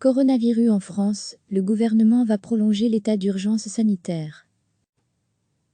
Coronavirus en France, le gouvernement va prolonger l'état d'urgence sanitaire.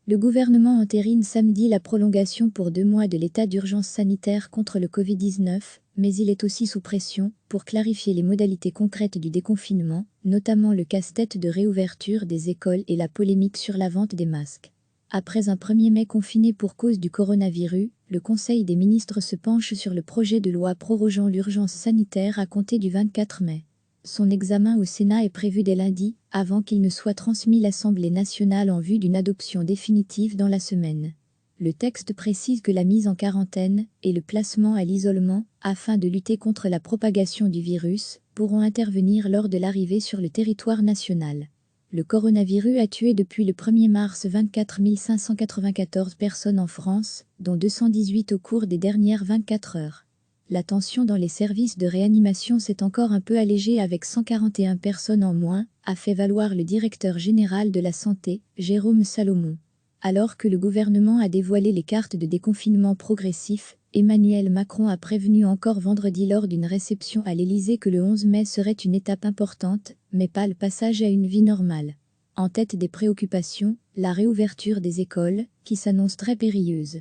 Le gouvernement entérine samedi la prolongation pour 2 mois de l'état d'urgence sanitaire contre le Covid-19, mais il est aussi sous pression pour clarifier les modalités concrètes du déconfinement, notamment le casse-tête de réouverture des écoles et la polémique sur la vente des masques. Après un 1er mai confiné pour cause du coronavirus, le Conseil des ministres se penche sur le projet de loi prorogeant l'urgence sanitaire à compter du 24 mai. Son examen au Sénat est prévu dès lundi, avant qu'il ne soit transmis l'Assemblée nationale en vue d'une adoption définitive dans la semaine. Le texte précise que la mise en quarantaine et le placement à l'isolement, afin de lutter contre la propagation du virus, pourront intervenir lors de l'arrivée sur le territoire national. Le coronavirus a tué depuis le 1er mars 24 594 personnes en France, dont 218 au cours des dernières 24 heures. La tension dans les services de réanimation s'est encore un peu allégée avec 141 personnes en moins, a fait valoir le directeur général de la Santé, Jérôme Salomon. Alors que le gouvernement a dévoilé les cartes de déconfinement progressif, Emmanuel Macron a prévenu encore vendredi lors d'une réception à l'Élysée que le 11 mai serait une étape importante, mais pas le passage à une vie normale. En tête des préoccupations, la réouverture des écoles, qui s'annonce très périlleuse.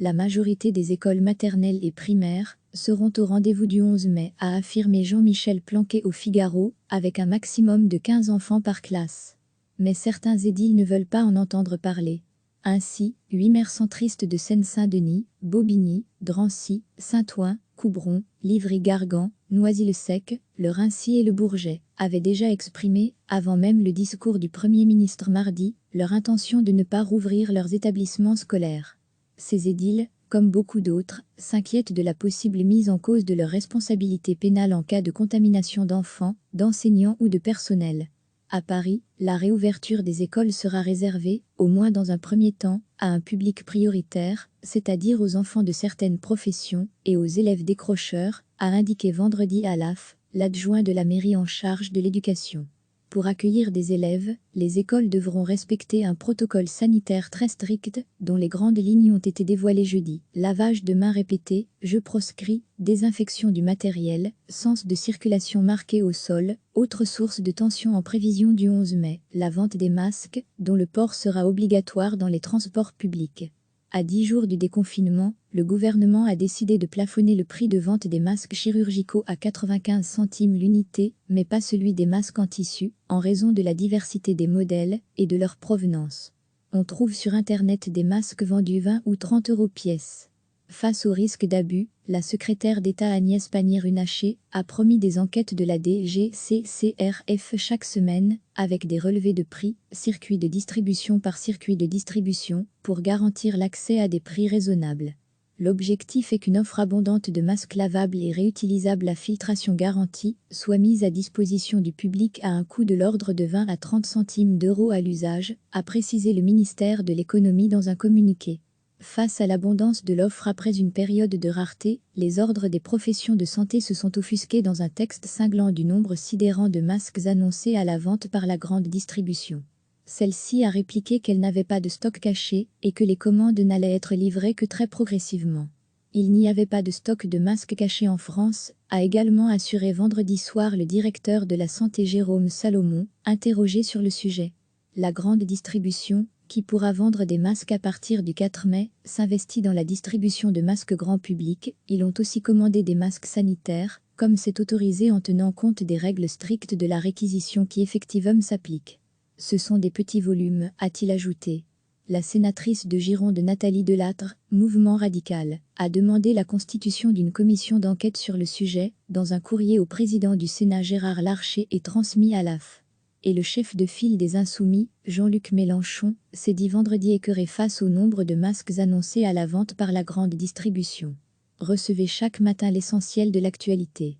La majorité des écoles maternelles et primaires seront au rendez-vous du 11 mai, a affirmé Jean-Michel Blanquer au Figaro, avec un maximum de 15 enfants par classe. Mais certains édiles ne veulent pas en entendre parler. Ainsi, 8 maires centristes de Seine-Saint-Denis, Bobigny, Drancy, Saint-Ouen, Coubron, Livry-Gargan, Noisy-le-Sec, le Raincy et le Bourget avaient déjà exprimé, avant même le discours du Premier ministre mardi, leur intention de ne pas rouvrir leurs établissements scolaires. Ces édiles, comme beaucoup d'autres, s'inquiètent de la possible mise en cause de leur responsabilité pénale en cas de contamination d'enfants, d'enseignants ou de personnel. À Paris, la réouverture des écoles sera réservée, au moins dans un premier temps, à un public prioritaire, c'est-à-dire aux enfants de certaines professions et aux élèves décrocheurs, a indiqué vendredi à l'AF, l'adjoint de la mairie en charge de l'éducation. Pour accueillir des élèves, les écoles devront respecter un protocole sanitaire très strict, dont les grandes lignes ont été dévoilées jeudi. Lavage de mains répété, jeux proscrits, désinfection du matériel, sens de circulation marqué au sol, autre source de tension en prévision du 11 mai, la vente des masques, dont le port sera obligatoire dans les transports publics. À 10 jours du déconfinement, le gouvernement a décidé de plafonner le prix de vente des masques chirurgicaux à 95 centimes l'unité, mais pas celui des masques en tissu, en raison de la diversité des modèles et de leur provenance. On trouve sur Internet des masques vendus 20 ou 30 € pièce. Face au risque d'abus, la secrétaire d'État Agnès Pannier-Runacher a promis des enquêtes de la DGCCRF chaque semaine, avec des relevés de prix, circuit de distribution par circuit de distribution, pour garantir l'accès à des prix raisonnables. L'objectif est qu'une offre abondante de masques lavables et réutilisables à filtration garantie soit mise à disposition du public à un coût de l'ordre de 20 à 30 centimes d'euros à l'usage, a précisé le ministère de l'Économie dans un communiqué. Face à l'abondance de l'offre après une période de rareté, les ordres des professions de santé se sont offusqués dans un texte cinglant du nombre sidérant de masques annoncés à la vente par la grande distribution. Celle-ci a répliqué qu'elle n'avait pas de stock caché et que les commandes n'allaient être livrées que très progressivement. Il n'y avait pas de stock de masques cachés en France, a également assuré vendredi soir le directeur de la santé Jérôme Salomon, interrogé sur le sujet. La grande distribution, qui pourra vendre des masques à partir du 4 mai, s'investit dans la distribution de masques grand public. Ils ont aussi commandé des masques sanitaires, comme c'est autorisé en tenant compte des règles strictes de la réquisition qui effectivement s'appliquent. Ce sont des petits volumes, a-t-il ajouté. La sénatrice de Gironde Nathalie Delattre, mouvement radical, a demandé la constitution d'une commission d'enquête sur le sujet, dans un courrier au président du Sénat Gérard Larcher et transmis à l'AF. Et le chef de file des Insoumis, Jean-Luc Mélenchon, s'est dit vendredi écœuré face au nombre de masques annoncés à la vente par la grande distribution. Recevez chaque matin l'essentiel de l'actualité.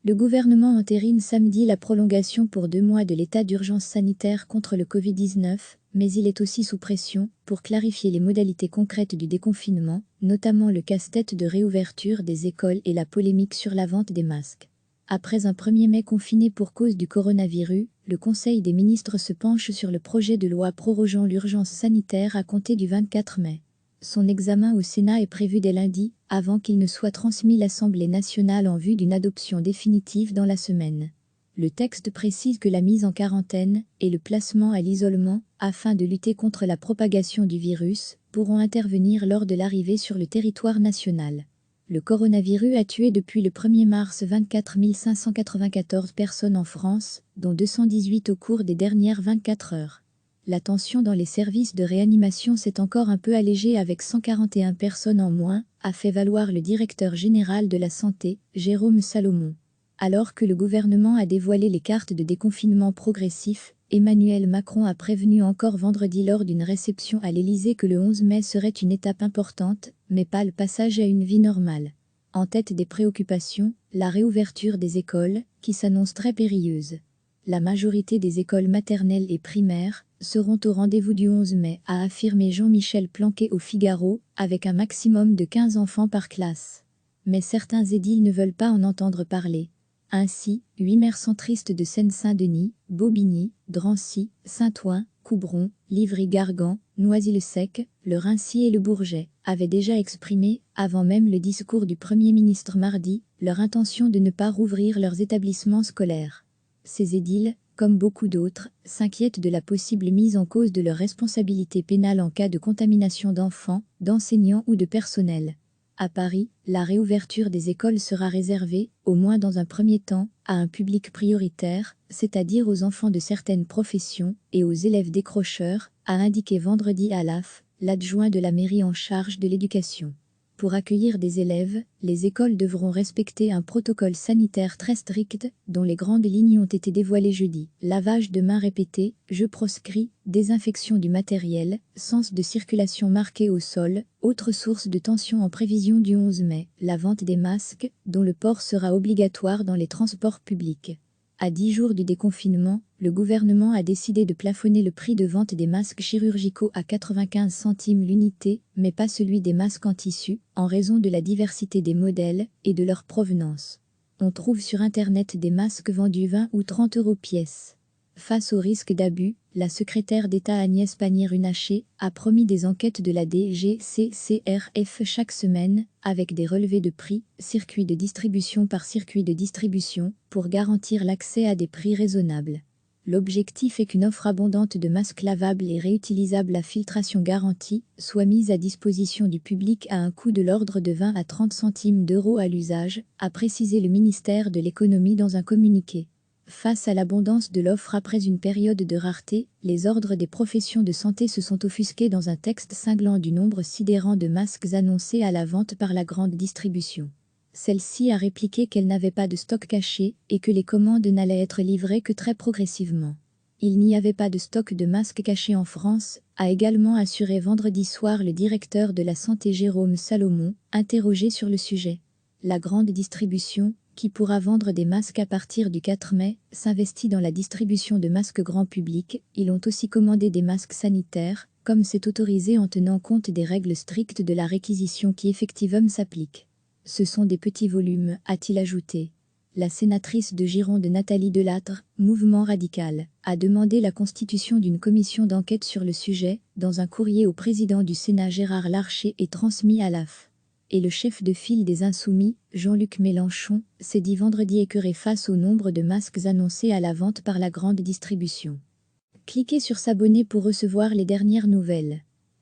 Le gouvernement entérine samedi la prolongation pour 2 mois de l'état d'urgence sanitaire contre le Covid-19, mais il est aussi sous pression pour clarifier les modalités concrètes du déconfinement, notamment le casse-tête de réouverture des écoles et la polémique sur la vente des masques. Après un 1er mai confiné pour cause du coronavirus, le Conseil des ministres se penche sur le projet de loi prorogeant l'urgence sanitaire à compter du 24 mai. Son examen au Sénat est prévu dès lundi, avant qu'il ne soit transmis l'Assemblée nationale en vue d'une adoption définitive dans la semaine. Le texte précise que la mise en quarantaine et le placement à l'isolement, afin de lutter contre la propagation du virus, pourront intervenir lors de l'arrivée sur le territoire national. Le coronavirus a tué depuis le 1er mars 24 594 personnes en France, dont 218 au cours des dernières 24 heures. La tension dans les services de réanimation s'est encore un peu allégée avec 141 personnes en moins, a fait valoir le directeur général de la Santé, Jérôme Salomon. Alors que le gouvernement a dévoilé les cartes de déconfinement progressif, Emmanuel Macron a prévenu encore vendredi lors d'une réception à l'Élysée que le 11 mai serait une étape importante, mais pas le passage à une vie normale. En tête des préoccupations, la réouverture des écoles, qui s'annonce très périlleuse. La majorité des écoles maternelles et primaires seront au rendez-vous du 11 mai, a affirmé Jean-Michel Blanquer au Figaro, avec un maximum de 15 enfants par classe. Mais certains édiles ne veulent pas en entendre parler. Ainsi, 8 maires centristes de Seine-Saint-Denis, Bobigny, Drancy, Saint-Ouen, Coubron, Livry-Gargan, Noisy-le-Sec, le Raincy et le Bourget avaient déjà exprimé, avant même le discours du Premier ministre mardi, leur intention de ne pas rouvrir leurs établissements scolaires. Ces édiles, comme beaucoup d'autres, s'inquiètent de la possible mise en cause de leur responsabilité pénale en cas de contamination d'enfants, d'enseignants ou de personnel. À Paris, la réouverture des écoles sera réservée, au moins dans un premier temps, à un public prioritaire, c'est-à-dire aux enfants de certaines professions et aux élèves décrocheurs, a indiqué vendredi à l'AF, l'adjoint de la mairie en charge de l'éducation. Pour accueillir des élèves, les écoles devront respecter un protocole sanitaire très strict, dont les grandes lignes ont été dévoilées jeudi. Lavage de mains répété, jeux proscrits, désinfection du matériel, sens de circulation marqué au sol, autre source de tension en prévision du 11 mai, la vente des masques, dont le port sera obligatoire dans les transports publics. À 10 jours du déconfinement, le gouvernement a décidé de plafonner le prix de vente des masques chirurgicaux à 95 centimes l'unité, mais pas celui des masques en tissu, en raison de la diversité des modèles et de leur provenance. On trouve sur Internet des masques vendus 20 ou 30 € pièce. Face au risque d'abus, la secrétaire d'État Agnès Pannier-Runacher a promis des enquêtes de la DGCCRF chaque semaine, avec des relevés de prix, circuit de distribution par circuit de distribution, pour garantir l'accès à des prix raisonnables. L'objectif est qu'une offre abondante de masques lavables et réutilisables à filtration garantie soit mise à disposition du public à un coût de l'ordre de 20 à 30 centimes d'euros à l'usage, a précisé le ministère de l'Économie dans un communiqué. Face à l'abondance de l'offre après une période de rareté, les ordres des professions de santé se sont offusqués dans un texte cinglant du nombre sidérant de masques annoncés à la vente par la grande distribution. Celle-ci a répliqué qu'elle n'avait pas de stock caché et que les commandes n'allaient être livrées que très progressivement. Il n'y avait pas de stock de masques cachés en France, a également assuré vendredi soir le directeur de la santé Jérôme Salomon, interrogé sur le sujet. La grande distribution, qui pourra vendre des masques à partir du 4 mai, s'investit dans la distribution de masques grand public. Ils ont aussi commandé des masques sanitaires, comme c'est autorisé en tenant compte des règles strictes de la réquisition qui effectivement s'appliquent. Ce sont des petits volumes, a-t-il ajouté. La sénatrice de Gironde Nathalie Delattre, mouvement radical, a demandé la constitution d'une commission d'enquête sur le sujet, dans un courrier au président du Sénat Gérard Larcher et transmis à l'AF. Et le chef de file des Insoumis, Jean-Luc Mélenchon, s'est dit vendredi écœuré face au nombre de masques annoncés à la vente par la grande distribution. Cliquez sur s'abonner pour recevoir les dernières nouvelles.